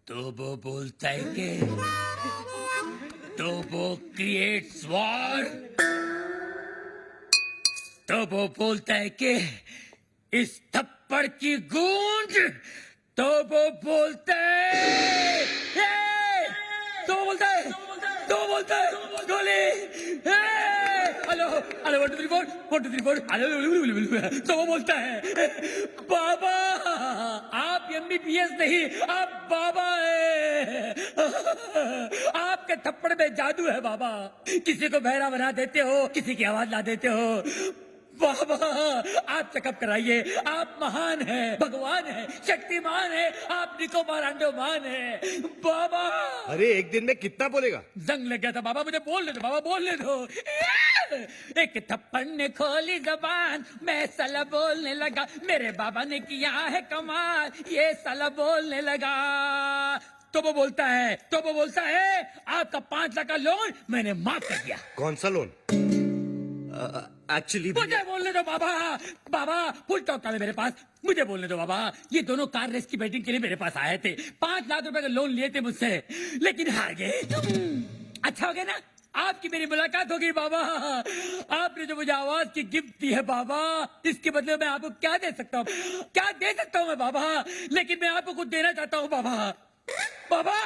तो वो बोलता है कि तो वो क्रिएट्स वॉर, तो वो बोलता है कि इस थप्पड़ की गूंज, तो वो बोलता है तो बोलता है तो बोलता है गोली, हेलो हेलो 1 2 3 4 1 2 3 4 हेलो, तो वो बोलता है बाबा, आप एमबीबीएस नहीं, आप बाबा है, आपके थप्पड़ में जादू है बाबा, किसी को बहरा बना देते हो, किसी की आवाज ला देते हो बाबा, आप चेकअप कराइए, आप महान हैं, भगवान हैं, शक्तिमान हैं, आप निकोबार अंडोमान हैं बाबा। अरे एक दिन में कितना बोलेगा? जंग लग गया था बाबा, मुझे बोलने दो बाबा, बोलने दो। एक थप्पड़ ने खोली जबान, मैं साला बोलने लगा, मेरे बाबा ने किया है कमाल, ये साला बोलने लगा। तो वो बोलता है आपका 5 लाख का लोन मैंने माफ कर दिया। कौन सा लोन? एक्चुअली मुझे बोलने दो बाबा, बाबा फुल टॉक है मेरे पास, मुझे बोलने दो बाबा। ये दोनों कार रेस की बैटिंग के लिए मेरे पास आए थे, 5 लाख रुपए का लोन लिए थे मुझसे, लेकिन हार गए। अच्छा हो गया ना, आपकी मेरी मुलाकात होगी बाबा, आपने जो मुझे आवाज की गिफ्ट दी है बाबा, इसके बदले में आपको क्या दे सकता हूँ, क्या दे सकता हूँ मैं बाबा, लेकिन मैं आपको कुछ देना चाहता हूँ बाबा। बाबा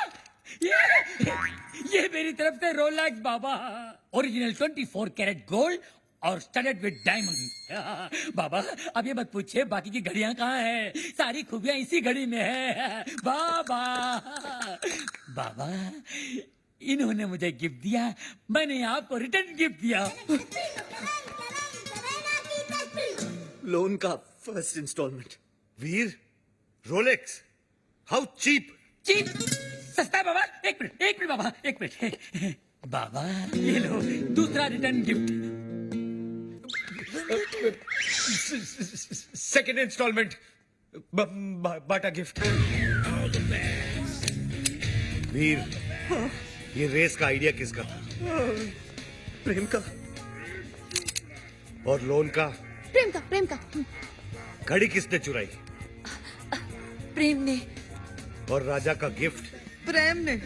ये मेरी तरफ से रोलेक्स बाबा, ओरिजिनल 24 कैरेट गोल्ड और स्टडेड विद डायमंड। बाबा अब ये मत पूछिए बाकी की घड़ियां कहाँ है, सारी खूबियां इसी घड़ी में है बाबा। बाबा इन्होंने मुझे गिफ्ट दिया, मैंने आपको रिटर्न गिफ्ट दिया। लोन का first installment. Veer, Rolex, how cheap. Cheap सस्ता है बाबा, एक मिनट बाबा, एक मिनट बाबा, ये लो दूसरा रिटर्न गिफ्ट। सेकेंड इंस्टॉलमेंट, बाटा गिफ्ट। वीर, ये रेस का आइडिया किसका था? प्रेम का। और लोन का? प्रेम का। घड़ी किसने चुराई? प्रेम ने। और राजा का गिफ्ट? प्रेम ने।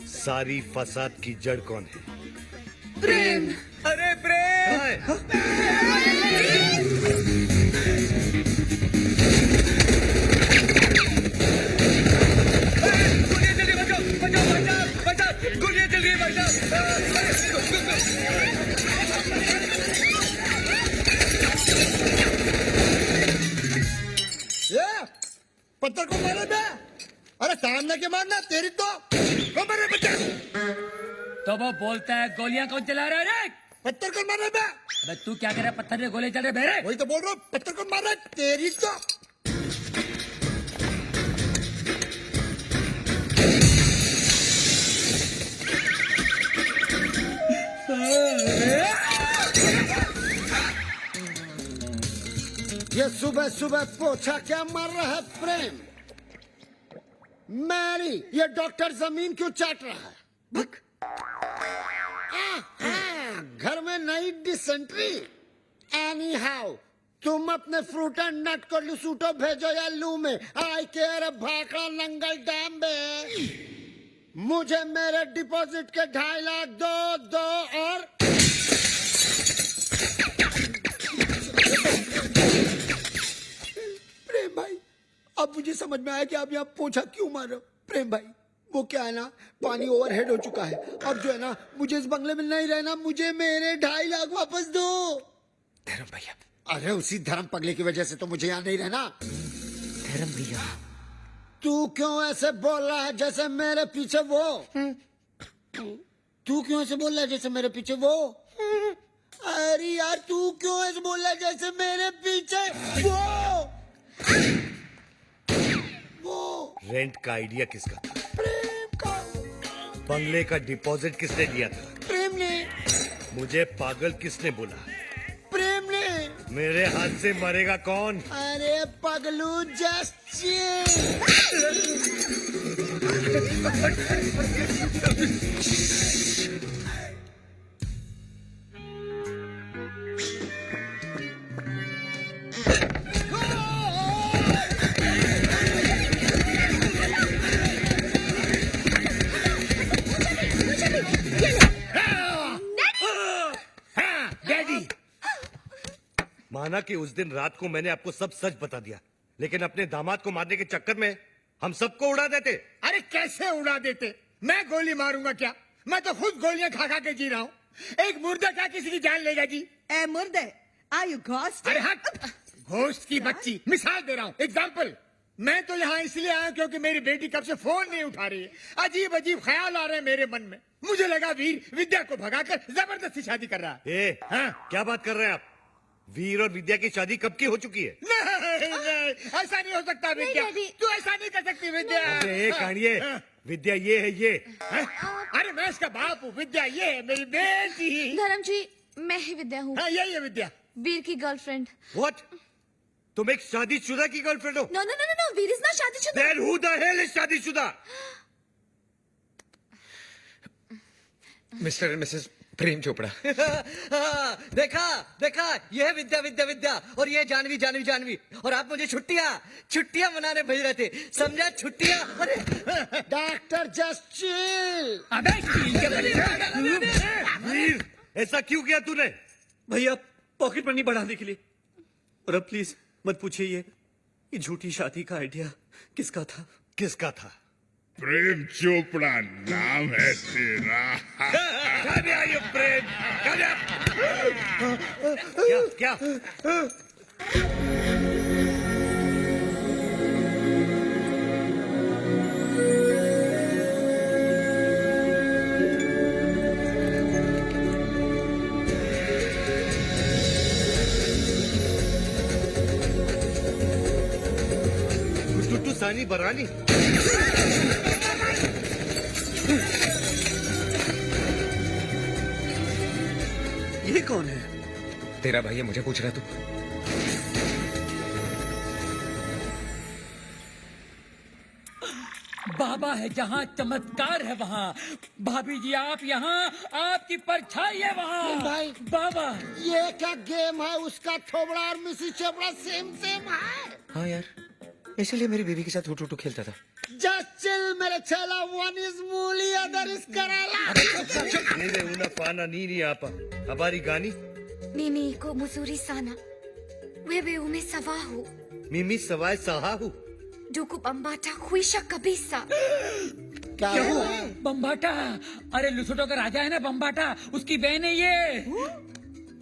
सारी फसाद की जड़ कौन है? प्रेम। अरे प्रेम! गोलियां चल रही है भाई ये पत्थर को मारे बे, अरे सामने के मारना तेरी तो मारे पत्थर। तो वो बोलता है गोलियां कौन चला रहा है रे? पत्थर को मारे बे। अबे तू क्या कर रहा है, पत्थर में गोले चल रहे बेरे? वही तो बोल रहा हूँ, पत्थर को मार रहा है तेरी तो। ये सुबह सुबह पोछा क्या मार रहा है प्रेम? मैरी, ये डॉक्टर जमीन क्यों चाट रहा है? भक। घर में नई डिसेंट्री। एनी हाउ तुम अपने फ्रूट एंड नट को लुसूटो भेजो या लू में, आई केयर भाखड़ा नंगल डैम में। मुझे मेरे डिपॉजिट के 2.5 लाख दो और प्रेम भाई, अब मुझे समझ में आया कि आप यहाँ पोछा क्यों मार रहे हो। प्रेम भाई वो क्या है ना, पानी ओवरहेड हो चुका है, अब जो है ना मुझे इस बंगले में नहीं रहना, मुझे मेरे 2.5 लाख वापस दो। धर्म भैया। अरे उसी धर्म पगले की वजह से तो मुझे यहाँ नहीं रहना। धर्म भैया। तू क्यों ऐसे बोल रहा है जैसे मेरे पीछे वो? तू क्यों ऐसे बोल रहा है जैसे मेरे पीछे वो? अरे यार तू क्यों ऐसे बोल रहा है जैसे मेरे पीछे वो? रेंट का आइडिया किसका था? प्रेम का। बंगले का डिपॉजिट किसने दिया था? प्रेम ने। मुझे पागल किसने बोला? प्रेम ने। मेरे हाथ से मरेगा कौन? अरे पगलू जस्ट ना कि उस दिन रात को मैंने आपको सब सच बता दिया, लेकिन अपने दामाद को मारने के चक्कर में हम सबको उड़ा देते। अरे कैसे उड़ा देते? मैं गोली मारूंगा क्या? मैं तो खुद गोलियां खा खा के जी रहा हूँ। एक मुर्दा क्या किसी की जान लेगा जी? ए मुर्दे, आर यू घोस्ट? अरे हट, घोस्ट की बच्ची। मिसाल दे रहा हूँ, एग्जाम्पल। मैं तो यहाँ इसलिए आया क्योंकि मेरी बेटी कब से फोन नहीं उठा रही है। अजीब अजीब ख्याल आ रहे हैं मेरे मन में। मुझे लगा वीर विद्या को भगाकर जबरदस्ती शादी कर रहा है। हाँ? क्या बात कर रहे हैं आप? वीर और विद्या की शादी कब की हो चुकी है? नहीं, ऐसा नहीं हो सकता विद्या। डैडी। तू ऐसा नहीं कर सकती विद्या। अरे कानिए, विद्या ये है ये। अरे मैं इसका बाप हूँ, विद्या ये है मेरी बेटी। धर्म जी, मैं ही विद्या हूँ, हाँ यही है विद्या। वीर की गर्लफ्रेंड। What? तुम एक शादीशुदा की गर्लफ्रेंड हो? No no no no, Veer is not शादीशुदा। Then who the hell is शादीशुदा? Mr and Mrs Prem Chopra. देखा देखा, ये है विद्या विद्या विद्या, और ये जानवी जानवी जानवी, और आप मुझे छुट्टियां मनाने भेज रहे थे, समझा? छुट्टियां। अरे डॉक्टर जस्ट चिल। अबे ठीक है बड़ी। वीर, ऐसा क्यों किया तूने? भैया पॉकेट मनी बढ़ाने के लिए। और अब प्लीज मत पूछिए ये झूठी शादी का आइडिया किसका था? किसका था? प्रेम चोपड़ा नाम है तेरा। Come here, you Prem. Come here। क्या टुट्टू सानी बरानी। ये कौन है? तेरा भाई है, मुझे पूछ रहा तू? बाबा है जहाँ चमत्कार है वहाँ। भाभी जी आप यहाँ, आपकी परछाई है वहाँ। भाई। बाबा ये क्या गेम है? उसका थोबड़ा और मिसी चोपड़ा सेम सेम है। हाँ यार, इसीलिए मेरी बीवी के साथ हुटू हुटू खेलता था। जस्ट चिल मेरे चेला। वन इज मूली, अदर इज कराला। Nene una pana nini apa. Habari gani? Mimi ko muzuri sana. Wewe umesahau. Mimi sawai sahahu. Duku pambata huisha kabisa. क्या हुआ? बम्बाटा, अरे लुसोटो का राजा है ना बम्बाटा, उसकी बहन है ये।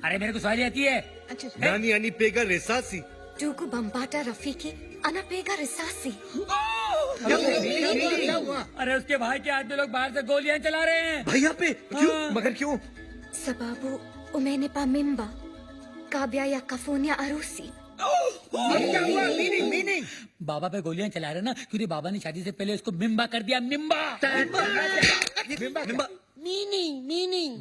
अरे मेरे को सवाल आती है। अच्छा अच्छा। Nani ani pega resasi. Duku pambata Rafiki anapega risasi. क्या हुआ? अरे उसके भाई के आदमी लोग बाहर से गोलियां चला रहे हैं। भैया पे क्यों? हाँ। मगर क्यों? Sababu umenipa mimba kabla ya kufanya harusi. क्या हुआ? मीनिंग बाबा पे गोलियां चला रहे ना, क्योंकि बाबा ने शादी से पहले उसको मिम्बा कर दिया। मिम्बा मीनिंग मीनिंग